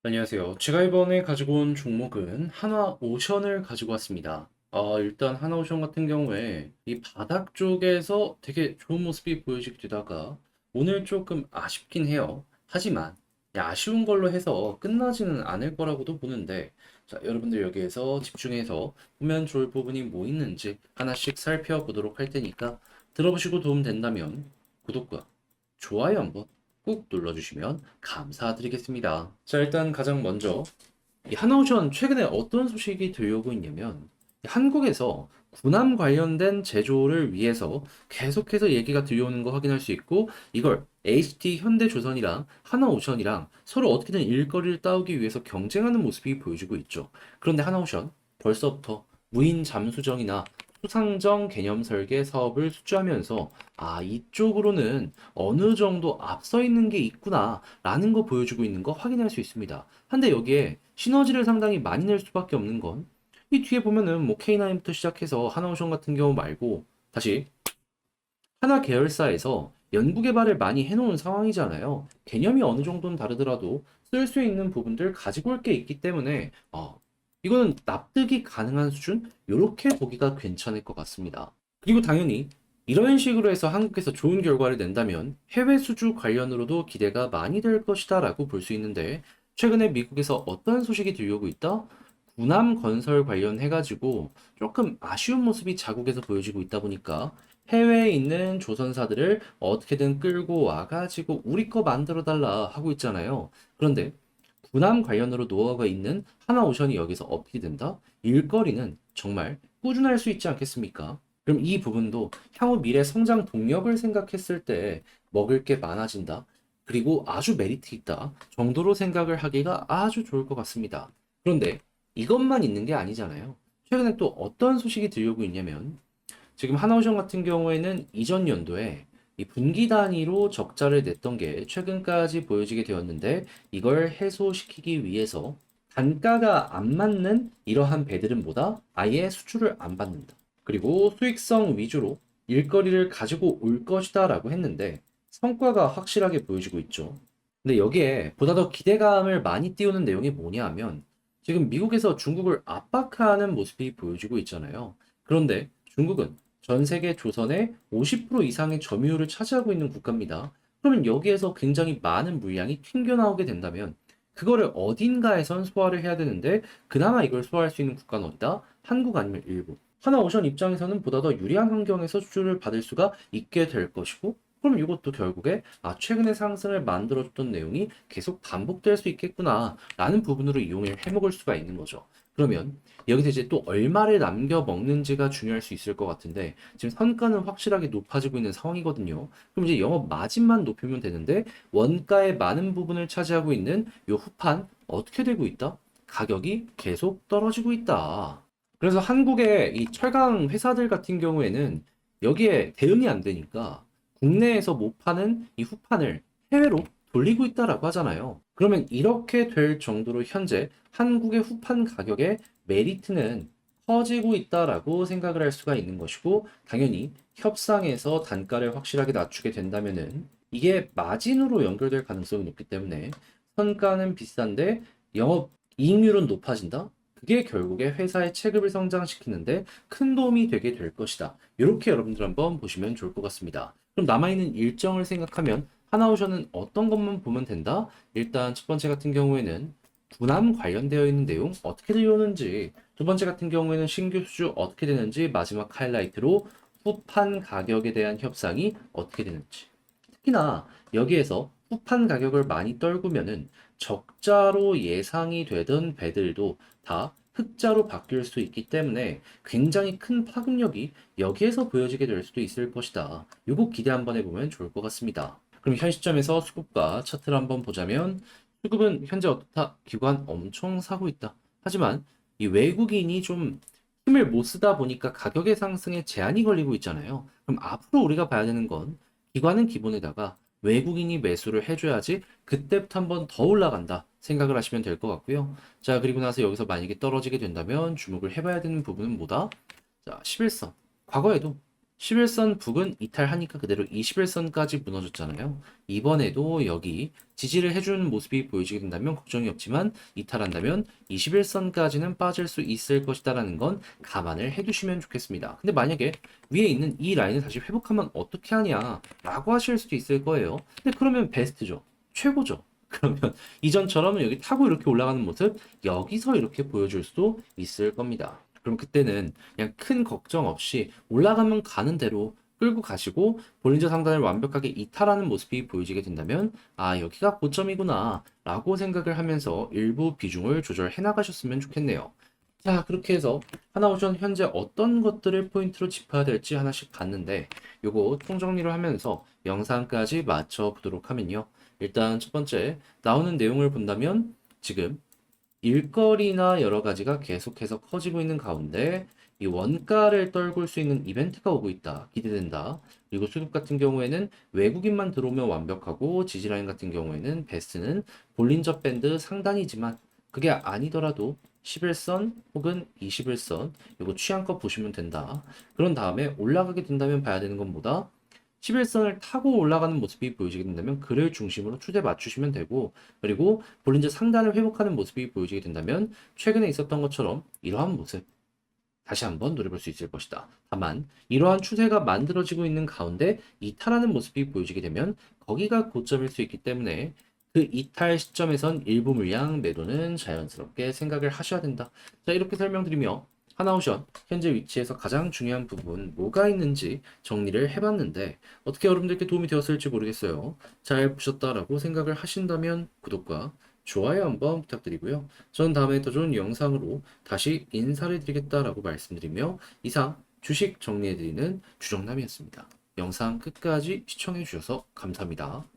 안녕하세요. 제가 이번에 가지고 온 종목은 하나오션을 가지고 왔습니다. 일단 하나오션 같은 경우에 이 바닥 쪽에서 되게 좋은 모습이 보여지게 되다가 오늘 조금 아쉽긴 해요. 하지만 이 아쉬운 걸로 해서 끝나지는 않을 거라고도 보는데, 자, 여러분들 여기에서 집중해서 보면 좋을 부분이 뭐 있는지 하나씩 살펴보도록 할 테니까 들어보시고 도움 된다면 구독과 좋아요 한번 꾹 눌러주시면 감사드리겠습니다. 자, 일단 가장 먼저 이 하나오션 최근에 어떤 소식이 들려오고 있냐면 한국에서 군함 관련된 제조를 위해서 계속해서 얘기가 들려오는 거 확인할 수 있고, 이걸 HT 현대조선이랑 하나오션이랑 서로 어떻게든 일거리를 따오기 위해서 경쟁하는 모습이 보여지고 있죠. 그런데 하나오션 벌써부터 무인 잠수정이나 수상정 개념 설계 사업을 수주하면서 이쪽으로는 어느 정도 앞서 있는 게 있구나 라는 거 보여주고 있는 거 확인할 수 있습니다. 한데 여기에 시너지를 상당히 많이 낼 수밖에 없는 건 이 뒤에 보면은 뭐 K9부터 시작해서 하나오션 같은 경우 말고 다시 하나 계열사에서 연구 개발을 많이 해놓은 상황이잖아요. 개념이 어느 정도는 다르더라도 쓸 수 있는 부분들 가지고 올 게 있기 때문에 이거는 납득이 가능한 수준? 요렇게 보기가 괜찮을 것 같습니다. 그리고 당연히 이런 식으로 해서 한국에서 좋은 결과를 낸다면 해외 수주 관련으로도 기대가 많이 될 것이다 라고 볼 수 있는데, 최근에 미국에서 어떤 소식이 들려오고 있다? 군함 건설 관련해가지고 조금 아쉬운 모습이 자국에서 보여지고 있다 보니까 해외에 있는 조선사들을 어떻게든 끌고 와가지고 우리 거 만들어 달라 하고 있잖아요. 그런데 군함 관련으로 노하우가 있는 하나오션이 여기서 어필이 된다? 일거리는 정말 꾸준할 수 있지 않겠습니까? 그럼 이 부분도 향후 미래 성장 동력을 생각했을 때 먹을 게 많아진다. 그리고 아주 메리트 있다 정도로 생각을 하기가 아주 좋을 것 같습니다. 그런데 이것만 있는 게 아니잖아요. 최근에 또 어떤 소식이 들려오고 있냐면, 지금 하나오션 같은 경우에는 이전 연도에 이 분기 단위로 적자를 냈던 게 최근까지 보여지게 되었는데, 이걸 해소시키기 위해서 단가가 안 맞는 이러한 배들은 뭐다? 아예 수출을 안 받는다. 그리고 수익성 위주로 일거리를 가지고 올 것이다 라고 했는데 성과가 확실하게 보여지고 있죠. 근데 여기에 보다 더 기대감을 많이 띄우는 내용이 뭐냐 하면, 지금 미국에서 중국을 압박하는 모습이 보여지고 있잖아요. 그런데 중국은 전 세계 조선의 50% 이상의 점유율을 차지하고 있는 국가입니다. 그러면 여기에서 굉장히 많은 물량이 튕겨나오게 된다면 그거를 어딘가에선 소화를 해야 되는데, 그나마 이걸 소화할 수 있는 국가는 어디다? 한국 아니면 일본. 하나오션 입장에서는 보다 더 유리한 환경에서 수주를 받을 수가 있게 될 것이고, 그럼 이것도 결국에 최근에 상승을 만들어줬던 내용이 계속 반복될 수 있겠구나 라는 부분으로 이용을 해먹을 수가 있는 거죠. 그러면 여기서 이제 또 얼마를 남겨 먹는지가 중요할 수 있을 것 같은데, 지금 선가는 확실하게 높아지고 있는 상황이거든요. 그럼 이제 영업 마진만 높이면 되는데 원가의 많은 부분을 차지하고 있는 요 후판 어떻게 되고 있다? 가격이 계속 떨어지고 있다. 그래서 한국의 이 철강 회사들 같은 경우에는 여기에 대응이 안 되니까 국내에서 못 파는 이 후판을 해외로 돌리고 있다라고 하잖아요. 그러면 이렇게 될 정도로 현재 한국의 후판 가격의 메리트는 커지고 있다라고 생각을 할 수가 있는 것이고, 당연히 협상에서 단가를 확실하게 낮추게 된다면은 이게 마진으로 연결될 가능성이 높기 때문에 선가는 비싼데 영업 이익률은 높아진다? 그게 결국에 회사의 체급을 성장시키는데 큰 도움이 되게 될 것이다. 이렇게 여러분들 한번 보시면 좋을 것 같습니다. 그럼 남아있는 일정을 생각하면 하나오션은 어떤 것만 보면 된다? 일단 첫 번째 같은 경우에는 군함 관련되어 있는 내용 어떻게 들려오는지, 두 번째 같은 경우에는 신규 수주 어떻게 되는지, 마지막 하이라이트로 후판 가격에 대한 협상이 어떻게 되는지. 특히나 여기에서 후판 가격을 많이 떨구면은 적자로 예상이 되던 배들도 다 흑자로 바뀔 수 있기 때문에 굉장히 큰 파급력이 여기에서 보여지게 될 수도 있을 것이다. 요거 기대 한번 해보면 좋을 것 같습니다. 그럼 현 시점에서 수급과 차트를 한번 보자면, 수급은 현재 어떻다? 기관 엄청 사고 있다. 하지만 이 외국인이 좀 힘을 못 쓰다 보니까 가격의 상승에 제한이 걸리고 있잖아요. 그럼 앞으로 우리가 봐야 되는 건, 기관은 기본에다가 외국인이 매수를 해줘야지 그때부터 한번 더 올라간다 생각을 하시면 될 것 같고요. 자, 그리고 나서 여기서 만약에 떨어지게 된다면 주목을 해봐야 되는 부분은 뭐다? 자, 11선. 과거에도 11선 북은 이탈하니까 그대로 21선까지 무너졌잖아요. 이번에도 여기 지지를 해주는 모습이 보여지게 된다면 걱정이 없지만 이탈한다면 21선까지는 빠질 수 있을 것이다라는 건 감안을 해두시면 좋겠습니다. 근데 만약에 위에 있는 이 라인을 다시 회복하면 어떻게 하냐 라고 하실 수도 있을 거예요. 근데 그러면 베스트죠. 최고죠. 그러면 이전처럼 여기 타고 이렇게 올라가는 모습 여기서 이렇게 보여줄 수도 있을 겁니다. 그럼 그때는 그냥 큰 걱정 없이 올라가면 가는 대로 끌고 가시고 볼린저 상단을 완벽하게 이탈하는 모습이 보여지게 된다면 아 여기가 고점이구나 라고 생각을 하면서 일부 비중을 조절해 나가셨으면 좋겠네요. 자 그렇게 해서 하나오션 현재 어떤 것들을 포인트로 짚어야 될지 하나씩 봤는데 요거 총정리를 하면서 영상까지 맞춰 보도록 하면요. 일단 첫 번째 나오는 내용을 본다면 지금 일거리나 여러 가지가 계속해서 커지고 있는 가운데 이 원가를 떨굴 수 있는 이벤트가 오고 있다. 기대된다. 그리고 수급 같은 경우에는 외국인만 들어오면 완벽하고 지지라인 같은 경우에는 베스트는 볼린저 밴드 상단이지만 그게 아니더라도 11선 혹은 21선 이거 취향껏 보시면 된다. 그런 다음에 올라가게 된다면 봐야 되는 건 뭐다? 11선을 타고 올라가는 모습이 보여지게 된다면 그를 중심으로 추세 맞추시면 되고 그리고 볼린저 상단을 회복하는 모습이 보여지게 된다면 최근에 있었던 것처럼 이러한 모습 다시 한번 노려볼 수 있을 것이다. 다만 이러한 추세가 만들어지고 있는 가운데 이탈하는 모습이 보여지게 되면 거기가 고점일 수 있기 때문에 그 이탈 시점에선 일부 물량 매도는 자연스럽게 생각을 하셔야 된다. 자 이렇게 설명드리며 하나오션 현재 위치에서 가장 중요한 부분 뭐가 있는지 정리를 해봤는데 어떻게 여러분들께 도움이 되었을지 모르겠어요. 잘 보셨다라고 생각을 하신다면 구독과 좋아요 한번 부탁드리고요. 전 다음에 더 좋은 영상으로 다시 인사를 드리겠다라고 말씀드리며 이상 주식 정리해드리는 주정남이었습니다. 영상 끝까지 시청해주셔서 감사합니다.